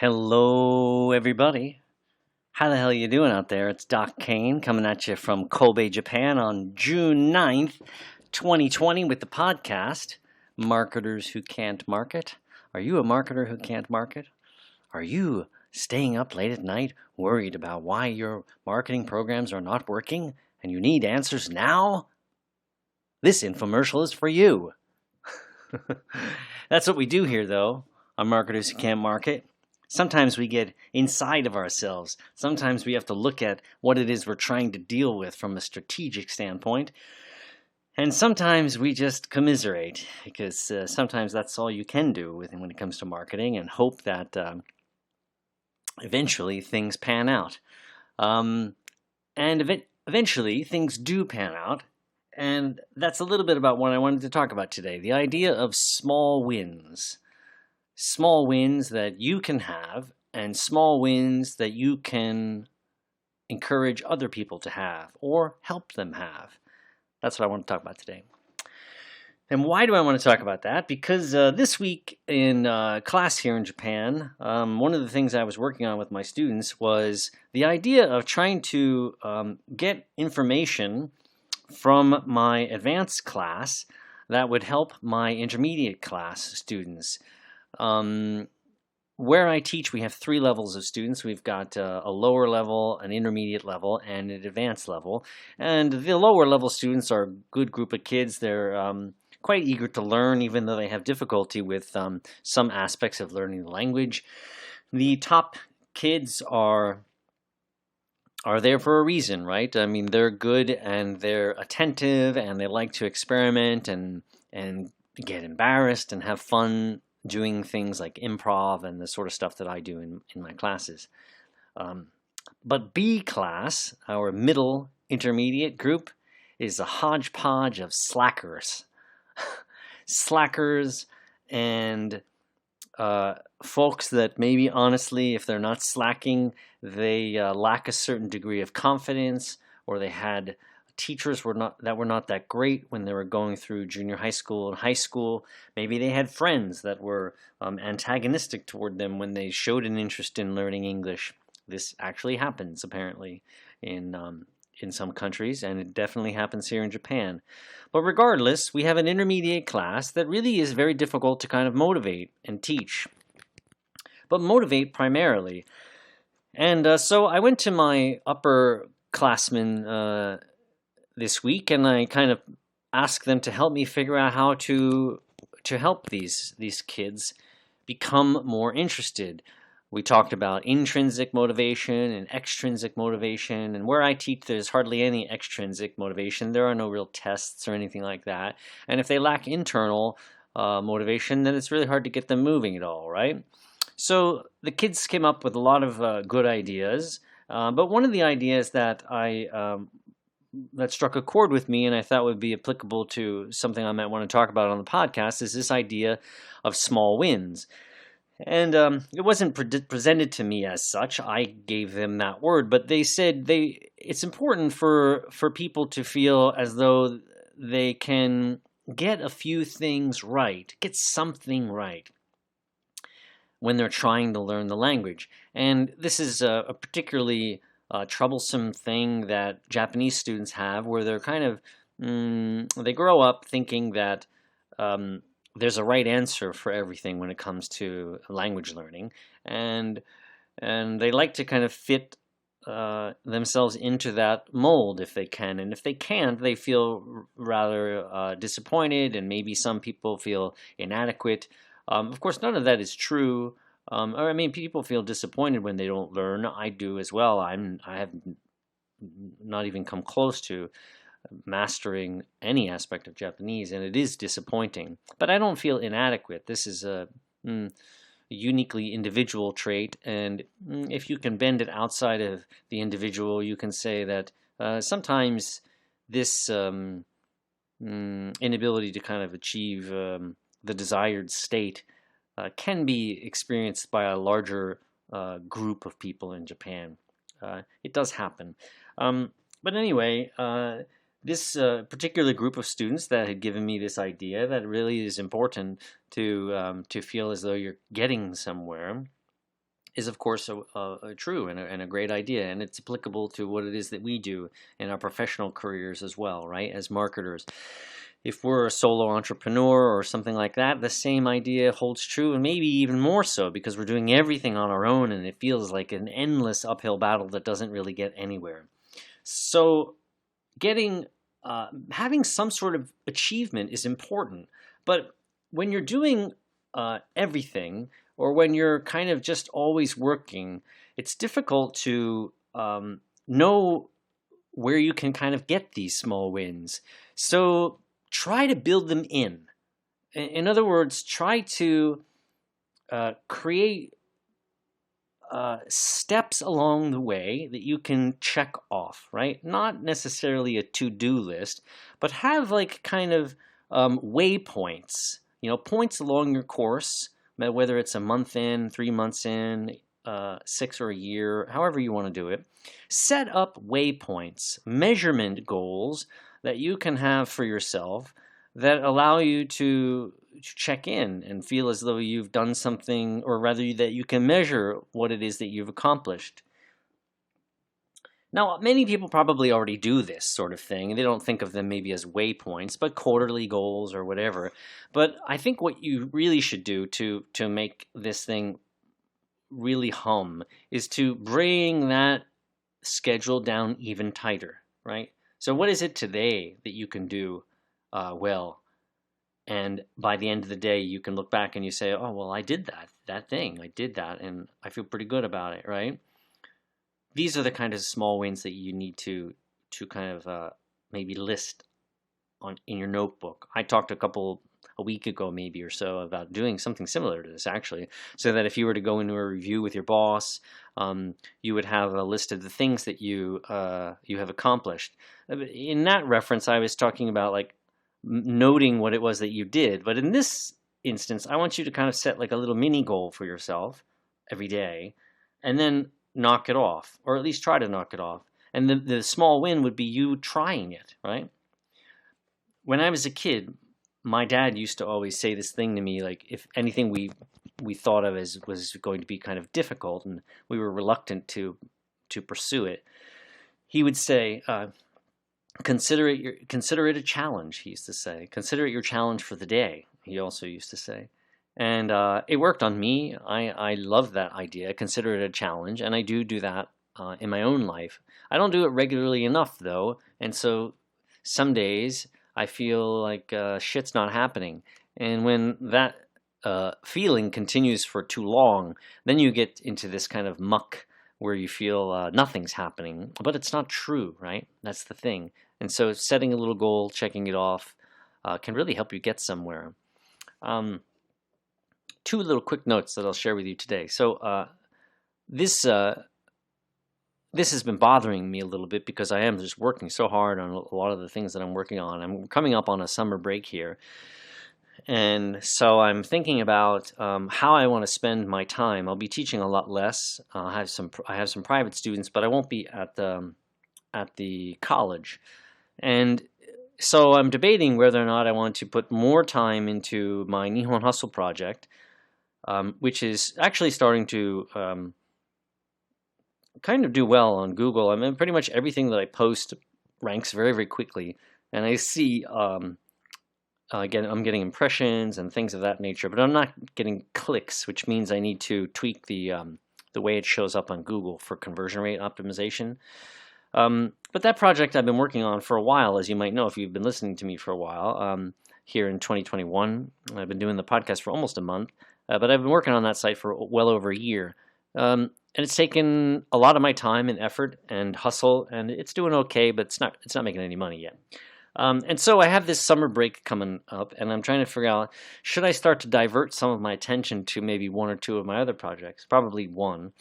Hello, everybody. How the hell you doing out there? It's Doc Kane coming at you from Kobe, Japan on June 9th, 2020 with the podcast, Marketers Who Can't Market. Are you a marketer who can't market? Are you staying up late at night worried about why your marketing programs are not working and you need answers now? This infomercial is for you. That's what we do here, though, on Marketers Who Can't Market. Sometimes we get inside of ourselves. Sometimes we have to look at what it is we're trying to deal with from a strategic standpoint. And sometimes we just commiserate because sometimes that's all you can do when it comes to marketing and hope that eventually things pan out. Eventually things do pan out. And that's a little bit about what I wanted to talk about today. The idea of small wins. Small wins that you can have and small wins that you can encourage other people to have or help them have. That's what I want to talk about today. And why do I want to talk about that? Because this week in class here in Japan, one of the things I was working on with my students was the idea of trying to get information from my advanced class that would help my intermediate class students. Where I teach, we have 3 levels of students. We've got a lower level, an intermediate level, and an advanced level. And the lower level students are a good group of kids. They're quite eager to learn, even though they have difficulty with some aspects of learning the language. The top kids are there for a reason, right? I mean, they're good and they're attentive and they like to experiment and get embarrassed and have fun doing things like improv and the sort of stuff that I do in my classes. But B class, our middle intermediate group, is a hodgepodge of slackers. Slackers and folks that maybe honestly, if they're not slacking, they lack a certain degree of confidence, or they had teachers were not that great when they were going through junior high school and high school. Maybe they had friends that were antagonistic toward them when they showed an interest in learning English. This actually happens apparently in some countries, and it definitely happens here in Japan. But regardless, we have an intermediate class that really is very difficult to kind of motivate and teach, but motivate primarily. And so I went to my upperclassmen this week, and I kind of asked them to help me figure out how to help these kids become more interested. We talked about intrinsic motivation and extrinsic motivation, and where I teach there's hardly any extrinsic motivation. There are no real tests or anything like that. And if they lack internal motivation, then it's really hard to get them moving at all, right? So the kids came up with a lot of good ideas, but one of the ideas that that struck a chord with me and I thought would be applicable to something I might want to talk about on the podcast is this idea of small wins. And it wasn't presented to me as such. I gave them that word, but they said it's important for people to feel as though they can get a few things right, get something right when they're trying to learn the language. And this is a particularly troublesome thing that Japanese students have, where they're kind of, they grow up thinking that there's a right answer for everything when it comes to language learning, and they like to kind of fit themselves into that mold if they can, and if they can't, they feel rather disappointed, and maybe some people feel inadequate. Of course, none of that is true. Or I mean, people feel disappointed when they don't learn. I do as well. I have not even come close to mastering any aspect of Japanese, and it is disappointing. But I don't feel inadequate. This is a uniquely individual trait, and if you can bend it outside of the individual, you can say that sometimes this inability to kind of achieve the desired state can be experienced by a larger group of people in Japan. It does happen. But anyway, this particular group of students that had given me this idea that it really is important to feel as though you're getting somewhere is of course true and a great idea, and it's applicable to what it is that we do in our professional careers as well, right? As marketers, if we're a solo entrepreneur or something like that, the same idea holds true, and maybe even more so, because we're doing everything on our own and it feels like an endless uphill battle that doesn't really get anywhere. So getting having some sort of achievement is important, but when you're doing everything, or when you're kind of just always working, it's difficult to know where you can kind of get these small wins. So try to build them in. In other words, try to create steps along the way that you can check off, right? Not necessarily a to-do list, but have like kind of waypoints, points along your course, whether it's a month in, 3 months in, 6 or a year, however you want to do it. Set up waypoints, measurement goals that you can have for yourself that allow you to check in and feel as though you've done something, or rather that you can measure what it is that you've accomplished. Now, many people probably already do this sort of thing. They don't think of them maybe as waypoints, but quarterly goals or whatever. But I think what you really should do to make this thing really hum is to bring that schedule down even tighter, right? So what is it today that you can do well? And by the end of the day, you can look back and you say, oh, well, I did that thing. I did that, and I feel pretty good about it, right? These are the kind of small wins that you need to kind of maybe list in your notebook. I talked a week ago maybe or so about doing something similar to this, actually, so that if you were to go into a review with your boss, you would have a list of the things that you have accomplished. In that reference, I was talking about like noting what it was that you did. But in this instance, I want you to kind of set like a little mini goal for yourself every day, and then knock it off, or at least try to knock it off. And the small win would be you trying it, right? When I was a kid, my dad used to always say this thing to me, like if anything we thought of as was going to be kind of difficult and we were reluctant to pursue it, he would say, consider it a challenge, he used to say. Consider it your challenge for the day, he also used to say. And it worked on me. I love that idea. Consider it a challenge, and I do that in my own life. I don't do it regularly enough, though, and so some days I feel like shit's not happening. And when that feeling continues for too long, then you get into this kind of muck where you feel nothing's happening. But it's not true, right? That's the thing. And so setting a little goal, checking it off, can really help you get somewhere. Two little quick notes that I'll share with you today. So this has been bothering me a little bit because I am just working so hard on a lot of the things that I'm working on. I'm coming up on a summer break here. And so I'm thinking about how I want to spend my time. I'll be teaching a lot less. I have some private students, but I won't be at the college. And so I'm debating whether or not I want to put more time into my Nihon Hustle project, which is actually starting to kind of do well on Google. I mean, pretty much everything that I post ranks very, very quickly, and I see again, I'm getting impressions and things of that nature, but I'm not getting clicks, which means I need to tweak the way it shows up on Google for conversion rate optimization. But that project I've been working on for a while, as you might know if you've been listening to me for a while, here in 2021. I've been doing the podcast for almost a month, but I've been working on that site for well over a year. And it's taken a lot of my time and effort and hustle, and it's doing okay, but it's not making any money yet. And so I have this summer break coming up, and I'm trying to figure out, should I start to divert some of my attention to maybe one or two of my other projects? Probably one.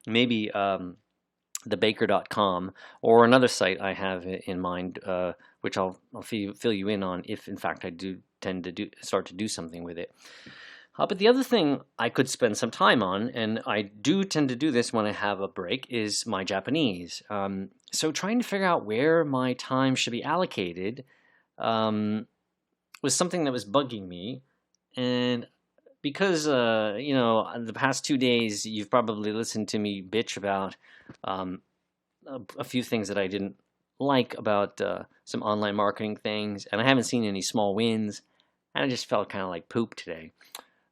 Maybe thebaker.com, or another site I have in mind, which I'll fill you in on if, in fact, I do tend to start to do something with it. But the other thing I could spend some time on, and I do tend to do this when I have a break, is my Japanese. So trying to figure out where my time should be allocated was something that was bugging me, and because the past 2 days you've probably listened to me bitch about um, a few things that I didn't like about some online marketing things, and I haven't seen any small wins, and I just felt kind of like poop today.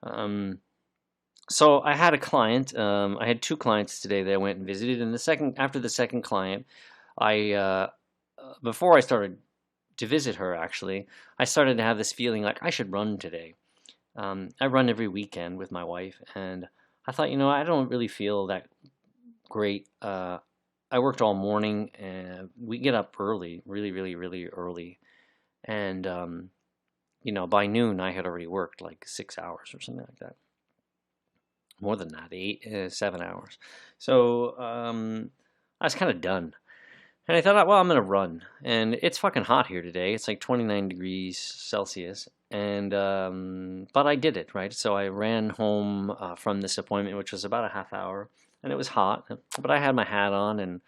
Um, so I had a client. I had two clients today that I went and visited, and after the second client, I before I started to visit her, actually, I started to have this feeling like I should run today. I run every weekend with my wife, and I thought, I don't really feel that great. I worked all morning, and we get up early, really, really, really early, and by noon I had already worked like 6 hours or something like that. More than that, 7 hours. So I was kind of done. And I thought, well, I'm gonna run, and it's fucking hot here today. It's like 29 degrees Celsius, and but I did it, right. So I ran home from this appointment, which was about a half hour, and it was hot, but I had my hat on, and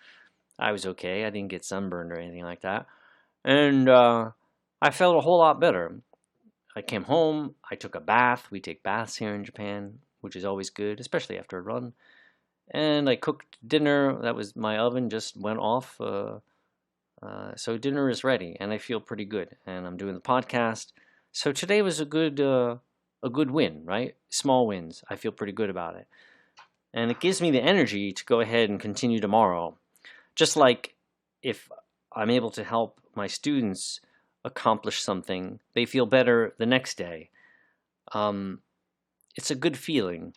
I was okay. I didn't get sunburned or anything like that, and I felt a whole lot better. I came home. I took a bath. We take baths here in Japan, which is always good, especially after a run. And I cooked dinner. That was my oven just went off. So dinner is ready, and I feel pretty good. And I'm doing the podcast. So today was a good win, right? Small wins. I feel pretty good about it, and it gives me the energy to go ahead and continue tomorrow. Just like if I'm able to help my students accomplish something, they feel better the next day. It's a good feeling.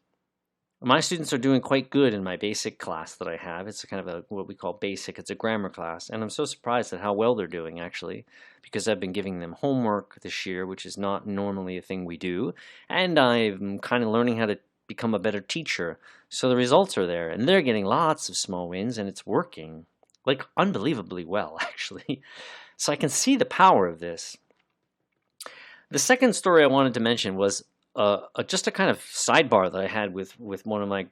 My students are doing quite good in my basic class that I have. It's kind of what we call basic. It's a grammar class, and I'm so surprised at how well they're doing, actually, because I've been giving them homework this year, which is not normally a thing we do, and I'm kind of learning how to become a better teacher. So the results are there, and they're getting lots of small wins, and it's working, like, unbelievably well, actually. So I can see the power of this. The second story I wanted to mention was just a kind of sidebar that I had with one of my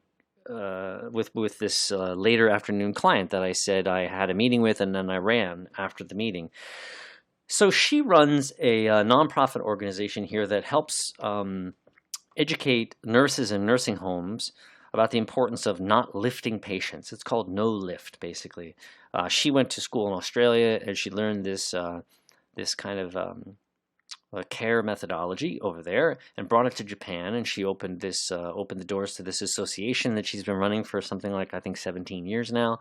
with this later afternoon client that I said I had a meeting with, and then I ran after the meeting. So she runs a nonprofit organization here that helps educate nurses in nursing homes about the importance of not lifting patients. It's called no lift, basically. She went to school in Australia, and she learned this kind of care methodology over there and brought it to Japan, and she opened the doors to this association that she's been running for something like, I think, 17 years now,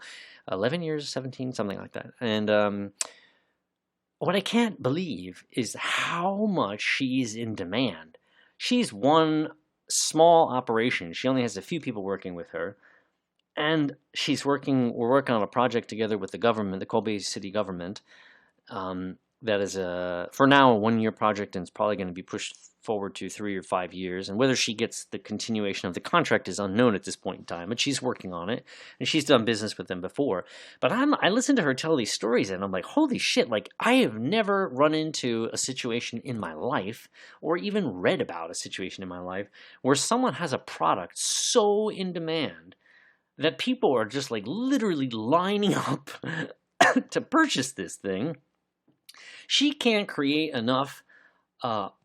11 years, 17, something like that. And what I can't believe is how much she's in demand. She's one small operation. She only has a few people working with her, and we're working on a project together with the government, the Kobe city government. That is for now a 1 year project, and it's probably going to be pushed forward to 3 or 5 years. And whether she gets the continuation of the contract is unknown at this point in time. But she's working on it, and she's done business with them before. But I listen to her tell these stories, and I'm like, holy shit! Like, I have never run into a situation in my life, or even read about a situation in my life, where someone has a product so in demand that people are just like literally lining up to purchase this thing. She can't create enough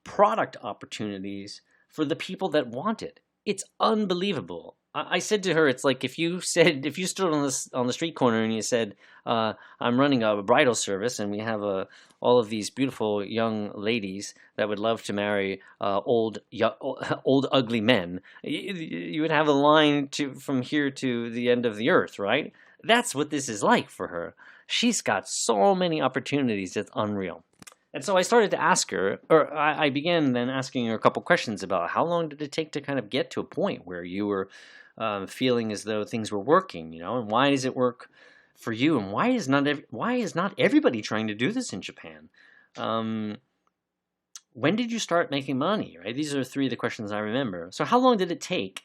product opportunities for the people that want it. It's unbelievable. I said to her, it's like if you stood on the street corner and you said, "I'm running a bridal service, and we have all of these beautiful young ladies that would love to marry old ugly men." You would have a line from here to the end of the earth, right? That's what this is like for her. She's got so many opportunities, it's unreal. And so I started to ask her, or I began then asking her a couple questions about how long did it take to kind of get to a point where you were feeling as though things were working, and why does it work for you, and why is not everybody trying to do this in Japan? When did you start making money? Right, these are three of the questions I remember. So how long did it take?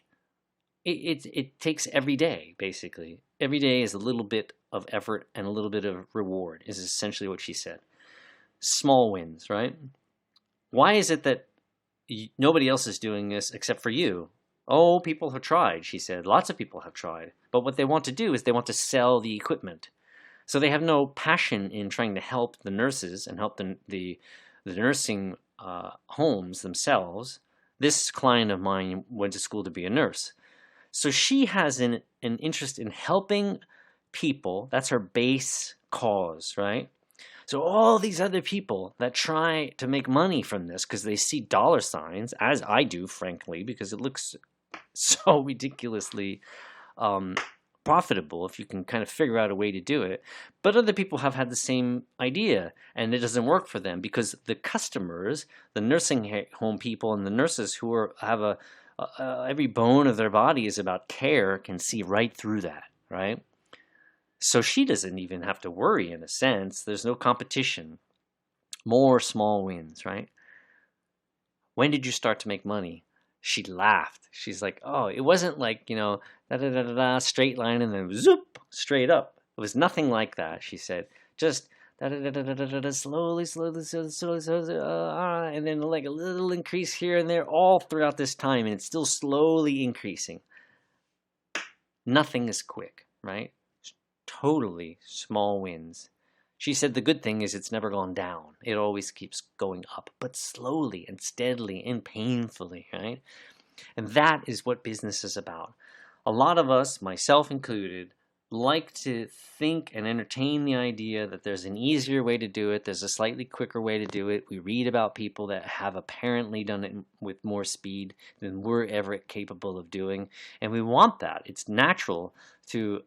It takes every day, basically. Every day is a little bit of effort and a little bit of reward, is essentially what she said. Small wins, right? Why is it that nobody else is doing this except for you? Oh, people have tried, she said. Lots of people have tried. But what they want to do is they want to sell the equipment. So they have no passion in trying to help the nurses and help the nursing homes themselves. This client of mine went to school to be a nurse. So she has an interest in helping people. That's her base cause, right? So all these other people that try to make money from this because they see dollar signs, as I do, frankly, because it looks so ridiculously um, profitable if you can kind of figure out a way to do it. But other people have had the same idea, and it doesn't work for them because the customers, the nursing home people, and the nurses who have every bone of their body is about care, can see right through that, right? So she doesn't even have to worry in a sense. There's no competition. More small wins, right? When did you start to make money? She laughed. She's like, oh, it wasn't like, da da da da da, straight line and then zoop, straight up. It was nothing like that, she said. Just da da da da da da, slowly, and then like a little increase here and there all throughout this time, and it's still slowly increasing. Nothing is quick, right? Totally small wins. She said the good thing is it's never gone down. It always keeps going up, but slowly and steadily and painfully, right? And that is what business is about. A lot of us, myself included, like to think and entertain the idea that there's an easier way to do it, there's a slightly quicker way to do it. We read about people that have apparently done it with more speed than we're ever capable of doing, and we want that. It's natural to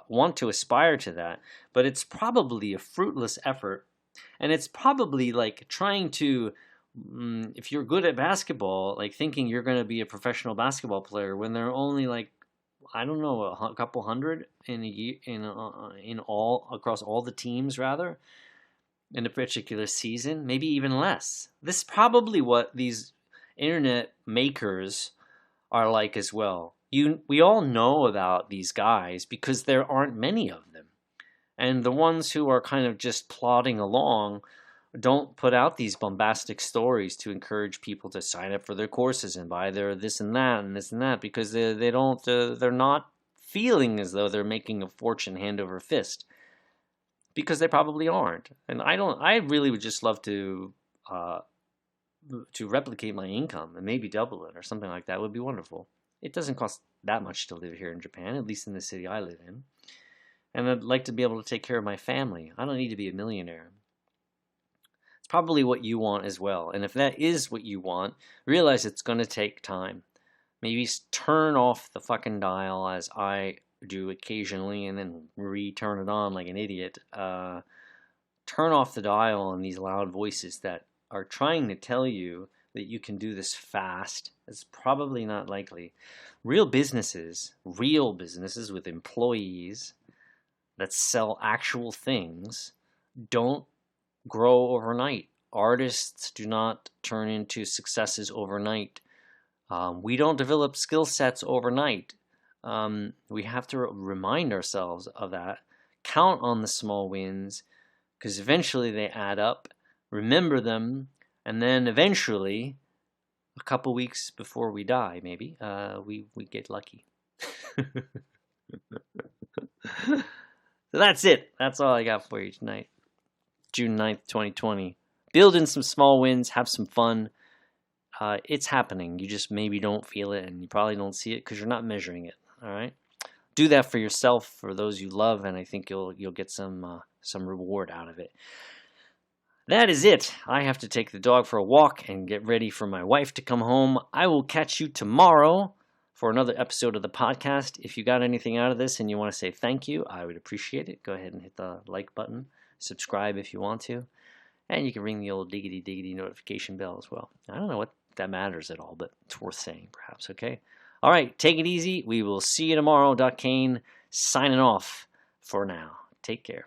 want to aspire to that, but it's probably a fruitless effort, and it's probably like trying to if you're good at basketball, like thinking you're going to be a professional basketball player when there are only like, I don't know, a couple hundred in a year, in all across all the teams, rather, in a particular season, maybe even less. This is probably what these internet makers are like as well. We all know about these guys because there aren't many of them, and the ones who are kind of just plodding along don't put out these bombastic stories to encourage people to sign up for their courses and buy their this and that because they don't they're not feeling as though they're making a fortune hand over fist, because they probably aren't. And I really would just love to replicate my income and maybe double it or something like that. Would be wonderful. It doesn't cost that much to live here in Japan, at least in the city I live in. And I'd like to be able to take care of my family. I don't need to be a millionaire. It's probably what you want as well. And if that is what you want, realize it's going to take time. Maybe turn off the fucking dial as I do occasionally and then re-turn it on like an idiot. Turn off the dial on these loud voices that are trying to tell you that you can do this fast. It's probably not likely. Real businesses with employees that sell actual things don't grow overnight. Artists do not turn into successes overnight. We don't develop skill sets overnight. We have to remind ourselves of that. Count on the small wins, because eventually they add up. Remember them, and then eventually, a couple weeks before we die, maybe, we get lucky. So that's it. That's all I got for you tonight. June 9th, 2020. Build in some small wins. Have some fun. It's happening. You just maybe don't feel it, and you probably don't see it because you're not measuring it. All right? Do that for yourself, for those you love, and I think you'll get some reward out of it. That is it. I have to take the dog for a walk and get ready for my wife to come home. I will catch you tomorrow for another episode of the podcast. If you got anything out of this and you want to say thank you, I would appreciate it. Go ahead and hit the like button. Subscribe if you want to. And you can ring the old diggity notification bell as well. I don't know what that matters at all, but it's worth saying perhaps, okay? All right, take it easy. We will see you tomorrow. Kane signing off for now. Take care.